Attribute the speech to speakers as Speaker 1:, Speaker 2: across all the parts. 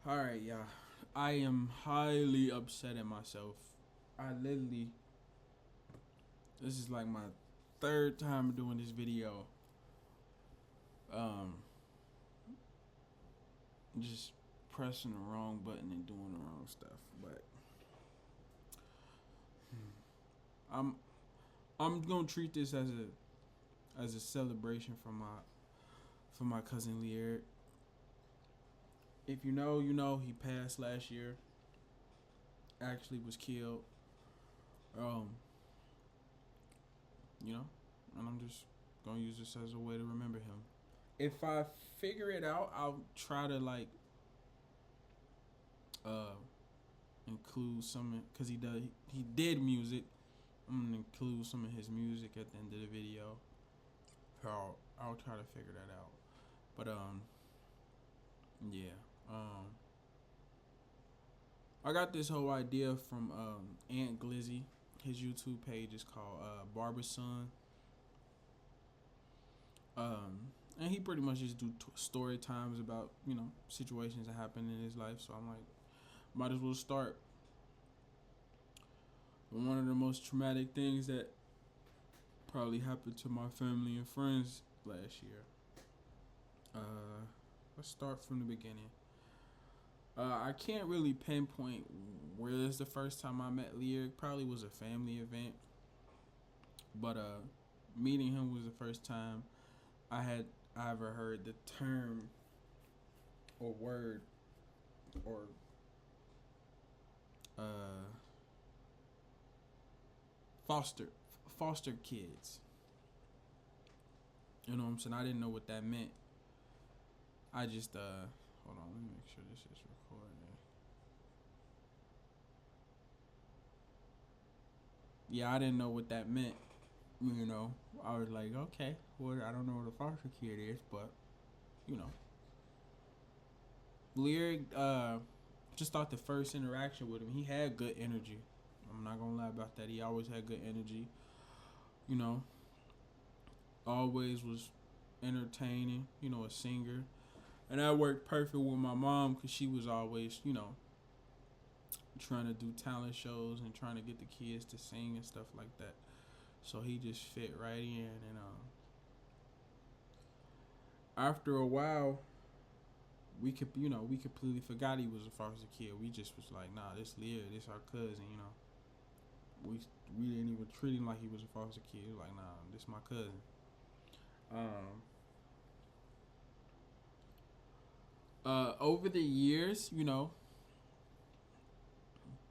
Speaker 1: Alright, y'all. I am highly upset at myself. I literally, this is like my third time doing this video. Um, just pressing the wrong button and doing the wrong stuff. But I'm I'm gonna treat this as a celebration for my cousin Leyric. If you know, you know he passed last year. Actually was killed. Um, you know, and I'm just gonna use this as a way to remember him. If I figure it out, I'll try to like uh include some because he did music. I'm gonna include some of his music at the end of the video. I'll try to figure that out. But yeah. I got this whole idea from Aunt Glizzy. His YouTube page is called Barber Son. And he pretty much just do story times about situations that happen in his life. So I'm like, might as well start. One of the most traumatic things that probably happened to my family and friends last year. Let's start from the beginning. I can't really pinpoint where is the first time I met Leyric. Probably was a family event, but meeting him was the first time I ever heard the term or word or uh foster kids. You know what I'm saying? I didn't know what that meant. I just hold on, let me make sure this is recording. Yeah, I didn't know what that meant. I was like, okay, well, I don't know what a foster kid is, but you know, Lyric. Just thought the first interaction with him, he had good energy. I'm not gonna lie about that. He always had good energy. You know, always was entertaining. A singer, and that worked perfect with my mom because she was always, trying to do talent shows and trying to get the kids to sing and stuff like that. So he just fit right in, and after a while, we completely forgot he was a foster kid. We just was like, nah, this Leah, this our cousin. We didn't even treat him like he was a foster kid. We was like, nah, this my cousin. Um, over the years,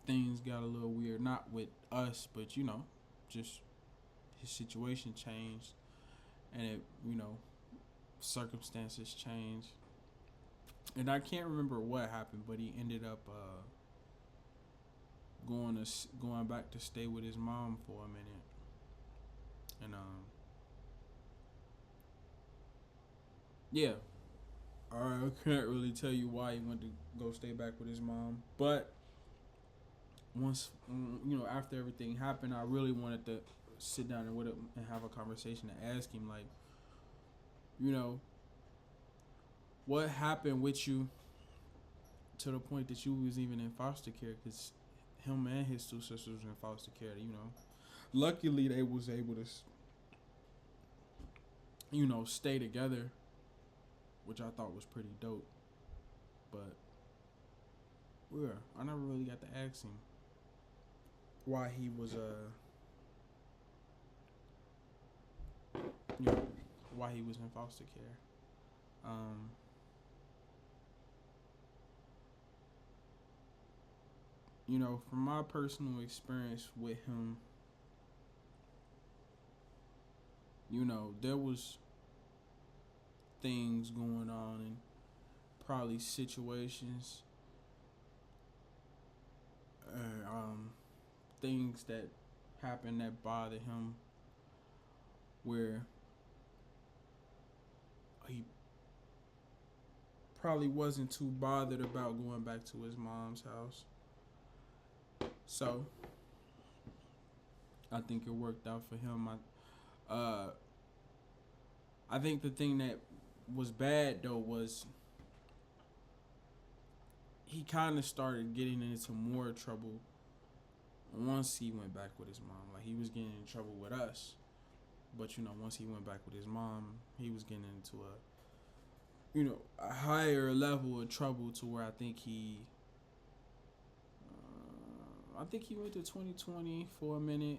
Speaker 1: things got a little weird. Not with us, but just his situation changed, and circumstances changed. And I can't remember what happened, but he ended up going back to stay with his mom for a minute, and yeah, I can't really tell you why he went to go stay back with his mom, but once after everything happened, I really wanted to sit down and with him and have a conversation to ask him like, you know, what happened with you to the point that you was even in foster care? Because him and his two sisters was in foster care. Luckily they was able to, stay together, which I thought was pretty dope. But yeah, I never really got to ask him why he was you know why he was in foster care. Um, from my personal experience with him, there was things going on and probably situations, things that happened that bothered him, where he probably wasn't too bothered about going back to his mom's house. So I think it worked out for him. I think the thing that was bad though was he kind of started getting into more trouble once he went back with his mom. Like he was getting in trouble with us, but once he went back with his mom, he was getting into a higher level of trouble to where I think he went to 2020 for a minute.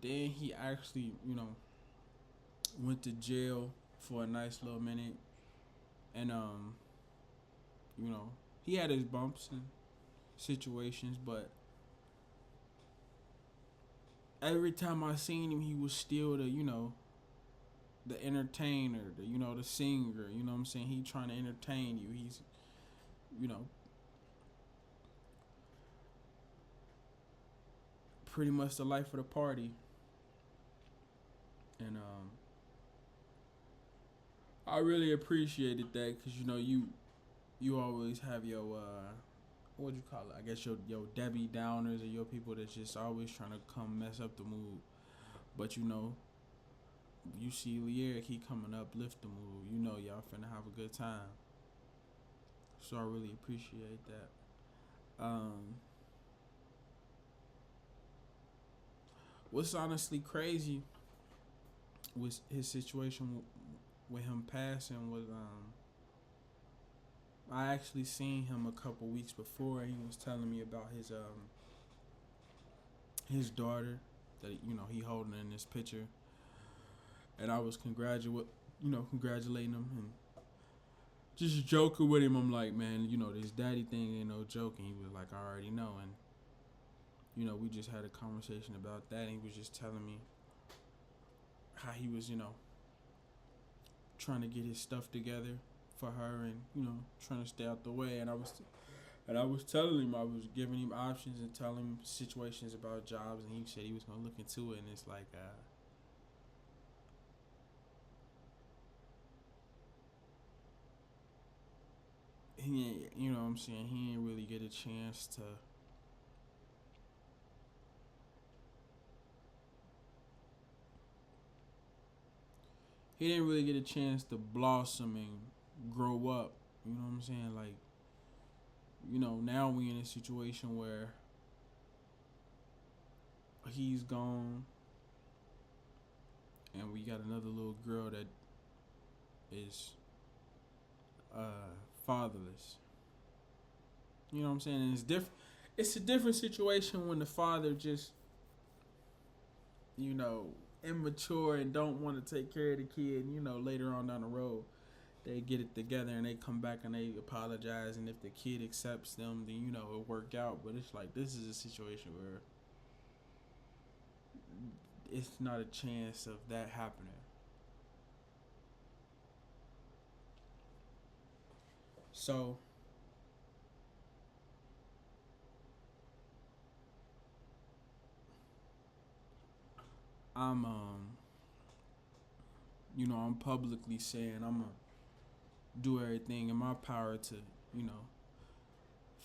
Speaker 1: Then he actually, went to jail for a nice little minute, and you know, he had his bumps and situations, but every time I seen him, he was still the entertainer, the singer. You know what I'm saying? He trying to entertain you. He's, you know, pretty much the life of the party, and I really appreciated that because you always have your what you call it? I guess your Debbie Downers or your people that's just always trying to come mess up the mood. But you see Leyric, he coming up, lift the mood. Y'all finna have a good time. So I really appreciate that. What's honestly crazy was his situation with him passing was I actually seen him a couple weeks before. He was telling me about his daughter that he holding in this picture, and I was congratulating him and just joking with him. I'm like, man, this daddy thing ain't no joke. And he was like, I already know. And we just had a conversation about that, and he was just telling me how he was trying to get his stuff together for her, and trying to stay out the way. And I was telling him, I was giving him options and telling him situations about jobs, and he said he was gonna look into it. And it's like he ain't, what I'm saying, he ain't really get a chance to blossom and grow up. You know what I'm saying? Like, now we in a situation where he's gone and we got another little girl that is fatherless. You know what I'm saying? And it's a different situation when the father just immature and don't want to take care of the kid. Later on down the road, they get it together and they come back and they apologize. And if the kid accepts them, then it'll work out. But it's like this is a situation where it's not a chance of that happening. So I'm I'm publicly saying I'm gonna do everything in my power to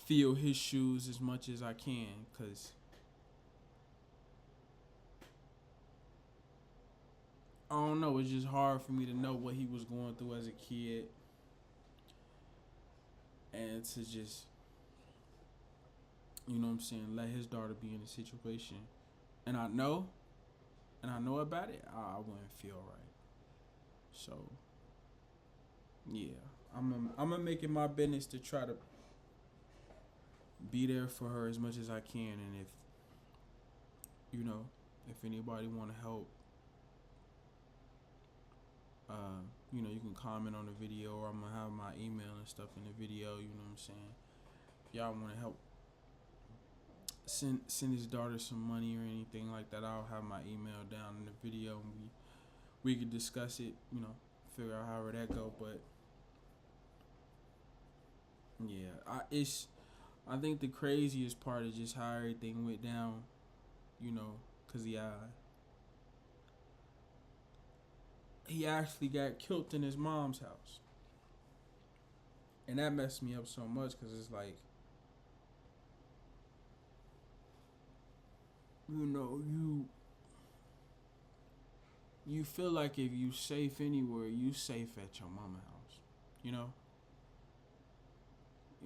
Speaker 1: feel his shoes as much as I can, cause I don't know, it's just hard for me to know what he was going through as a kid, and to just what I'm saying, let his daughter be in a situation, and I know about it, I wouldn't feel right. So yeah, I'm gonna make it my business to try to be there for her as much as I can, and if anybody want to help, you can comment on the video, or I'm gonna have my email and stuff in the video. You know what I'm saying? If y'all want to help send his daughter some money or anything like that, I'll have my email down in the video, and we could discuss it. Figure out however that go. But yeah, I think the craziest part is just how everything went down. Cause he actually got killed in his mom's house, and that messed me up so much because it's like, you feel like if you safe anywhere, you safe at your mama house.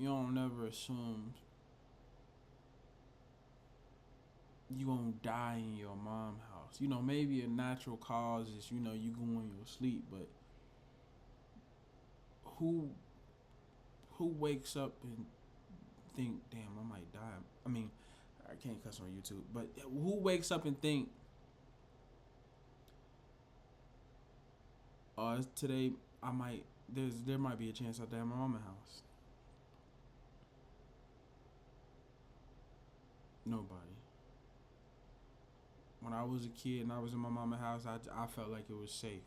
Speaker 1: you don't never assume you gonna die in your mom house. You know, maybe a natural cause is, you know, you go in your sleep, but who who wakes up and think, damn, I might die. I mean, I can't cuss on YouTube, but who wakes up and think, today I might there might be a chance I'll die in my mama house. Nobody. When I was a kid and I was in my mama house, I felt like it was safe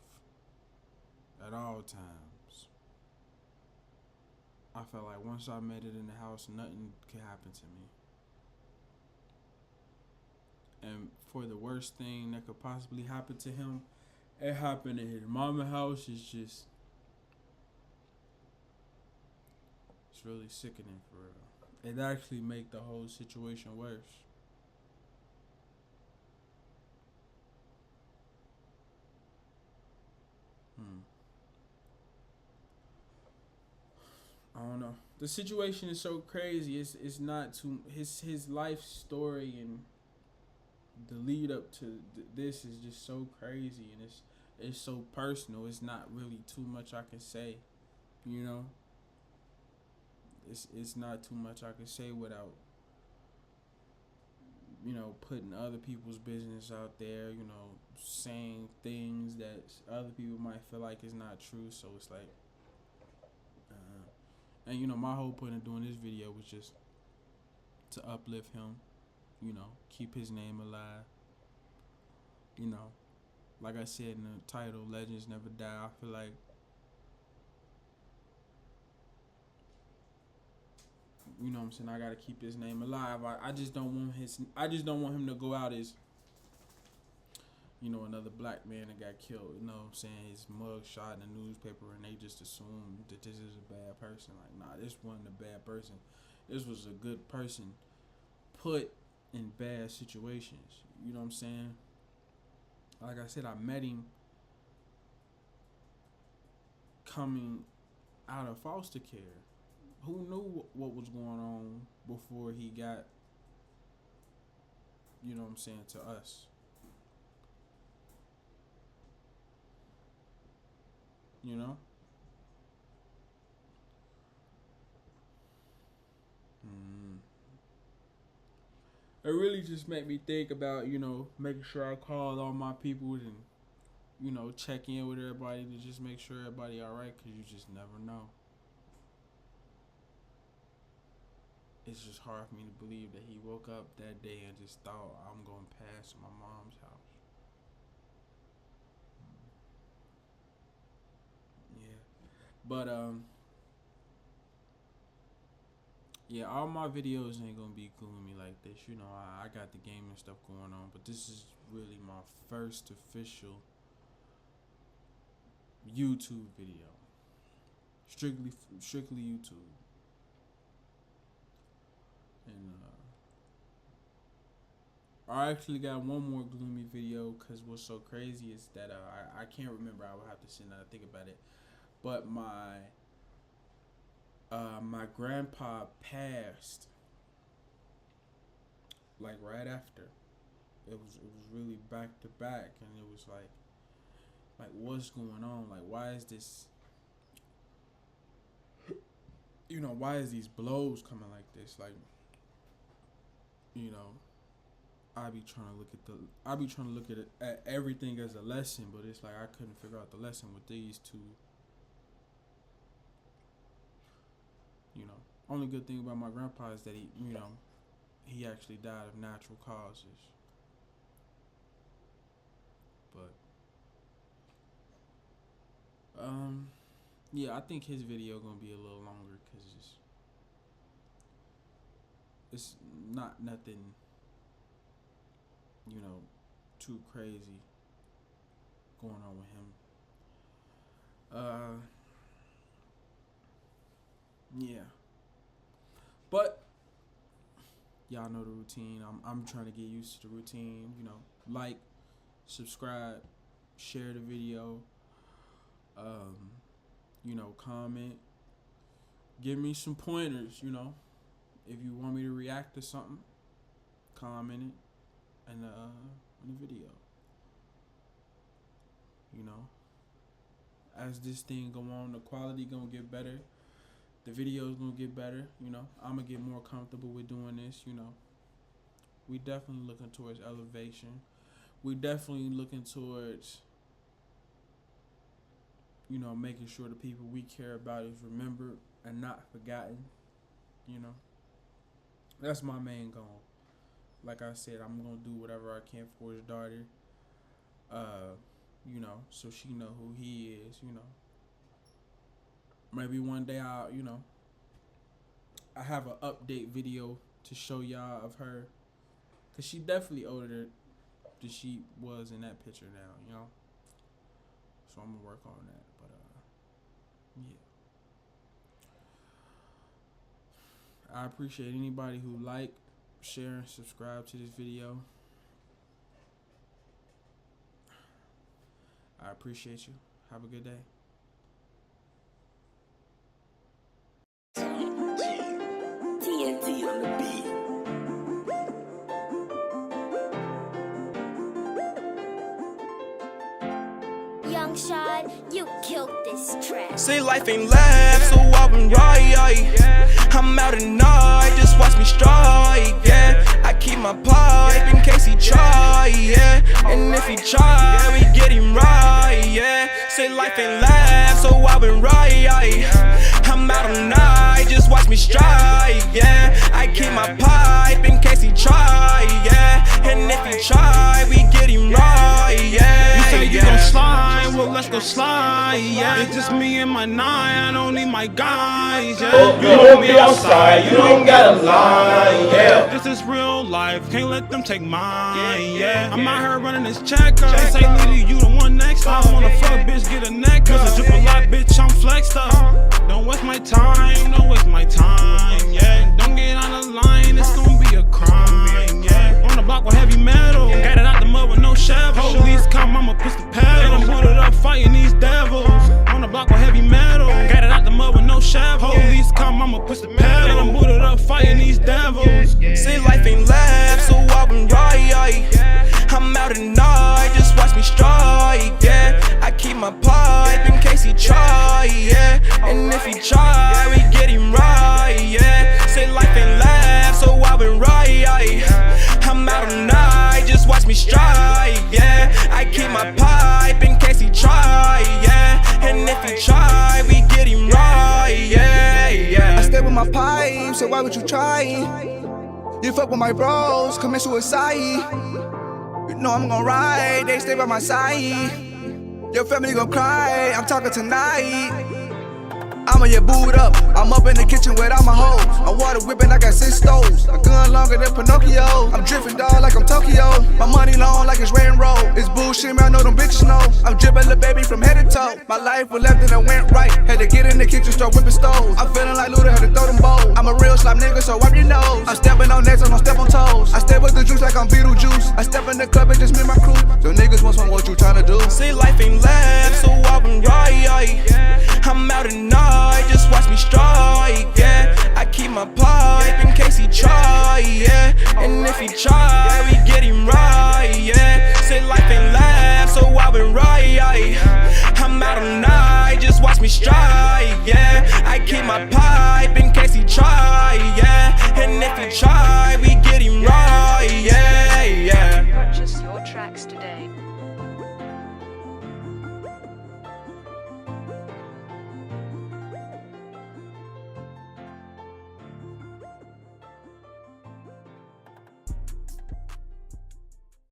Speaker 1: at all times. I felt like once I made it in the house, nothing could happen to me. And for the worst thing that could possibly happen to him, it happened in his mama house. It's really sickening for real. It actually make the whole situation worse. Hmm. I don't know. The situation is so crazy. It's not too his life story and the lead up to this is just so crazy, and it's so personal. It's not really too much I can say, you know. It's not too much I can say without, you know, putting other people's business out there, you know, saying things that other people might feel like is not true. So it's like, and you know, my whole point of doing this video was just to uplift him, you know, keep his name alive. You know, like I said in the title, legends never die. I feel like, you know what I'm saying, I gotta keep his name alive. I just don't want him to go out as, you know, another black man that got killed. You know what I'm saying? His mug shot in the newspaper and they just assume that this is a bad person. Like, nah, this wasn't a bad person. This was a good person put in bad situations. You know what I'm saying? Like I said, I met him coming out of foster care. Who knew what was going on before he got, you know what I'm saying, to us? You know? Mm. It really just made me think about, you know, making sure I call all my people and, you know, check in with everybody to just make sure everybody all right, because you just never know. It's just hard for me to believe that he woke up that day and just thought, I'm going past my mom's house. Yeah. But, yeah, all my videos ain't gonna be gloomy like this. You know, I got the game and stuff going on, but this is really my first official YouTube video. Strictly YouTube. And I actually got one more gloomy video, because what's so crazy is that I can't remember. I would have to sit down and think about it. But my grandpa passed like right after. It was really back to back, and it was like what's going on? Like, why is this? You know, why is these blows coming like this? Like, you know, I be trying to look at it, at everything as a lesson, but it's like I couldn't figure out the lesson with these two. You know, only good thing about my grandpa is that he actually died of natural causes. But yeah, I think his video gonna be a little longer because it's not nothing, you know, too crazy going on with him. Yeah, but y'all know the routine. I'm trying to get used to the routine. You know, like, subscribe, share the video. You know, comment. give me some pointers, you know. If you want me to react to something, comment it in the video. You know, as this thing go on, the quality gonna get better. The video's gonna get better. You know, I'm gonna get more comfortable with doing this. You know, we definitely looking towards elevation. We definitely looking towards, you know, making sure the people we care about is remembered and not forgotten. You know, that's my main goal. Like I said, I'm gonna do whatever I can for his daughter. You know, so she know who he is. You know, maybe one day I I have an update video to show y'all of her, cause she definitely older than she was in that picture now. You know, so I'm gonna work on that. But yeah, I appreciate anybody who like, share, and subscribe to this video. I appreciate you. Have a good day.
Speaker 2: TNT on the beat. Young Shot, you killed this track.
Speaker 3: Say life ain't left, so I've been right. I'm out at night, just watch me strike, yeah. I keep my pipe in case he try, yeah. And if he try, we get him right, yeah. Say life ain't left, so I've been right. I'm out at night, just watch me strike, yeah. I keep my pipe in case he try, yeah. And if he try, we get him right, yeah.
Speaker 4: You say you gon' slide, well let's go slide, yeah. It's just me and my 9, I don't need my guys, yeah.
Speaker 5: Oh, you don't be outside, you don't gotta lie, yeah.
Speaker 4: This is real life, can't let them take mine, yeah. I'm out here running this check up, say lady, you the one next up. I wanna fuck bitch, get a neck up. Cause I drip a lot, bitch, I'm flexed up. Don't waste my time, don't waste my time, yeah. Don't get on the line, it's gonna be a crime, yeah. On the block with heavy metal, got it out the mud with no shovel. Police come, I'ma push the pedal. I'm booted up fighting these devils. On the block with heavy metal, got it out the mud with no shovel. Police come, I'ma push the pedal. I'm booted up fighting these devils.
Speaker 3: Say life ain't left, so I've been right. I'm out at night, just watch me strike, yeah. I keep my pipe in case he try, yeah. And if he try, we get him right, yeah. Say life ain't left, so I've been right. I'm out at night, just watch me strike, yeah. I keep my pipe in case he try, yeah. And if he try, we get him right, yeah, yeah.
Speaker 6: I stay with my pipe, so why would you try? You fuck with my bros, commit suicide. You know I'm gon' ride, they stay by my side. Your family gon' cry, I'm talking tonight. I'ma get booed up, I'm up in the kitchen without my hoes. I'm water whipping, I got 6 stoves. A gun longer than Pinocchio. I'm drifting dog like I'm Tokyo. My money long like it's rainbow. It's bullshit, man, I know them bitches know. I'm dripping the baby from head to toe. My life was left and it went right. Had to get in the kitchen, start whipping stoves. I'm feeling like Luda, had to throw them bowls. I'm a real slop nigga, so wipe your nose. I'm stepping on necks, I don't step on toes. I step with the juice like I'm Beetlejuice. I step in the club and just me and my crew. So niggas want some, what you tryna do?
Speaker 3: Say life ain't left, so I've been right. I'm out at night, just watch me strike, yeah. I keep my pipe in case he try, yeah. And if he try, we get him right, yeah. Say life ain't left, so I've been right. I'm out at night, just watch me strike, yeah. I keep my pipe in case he try.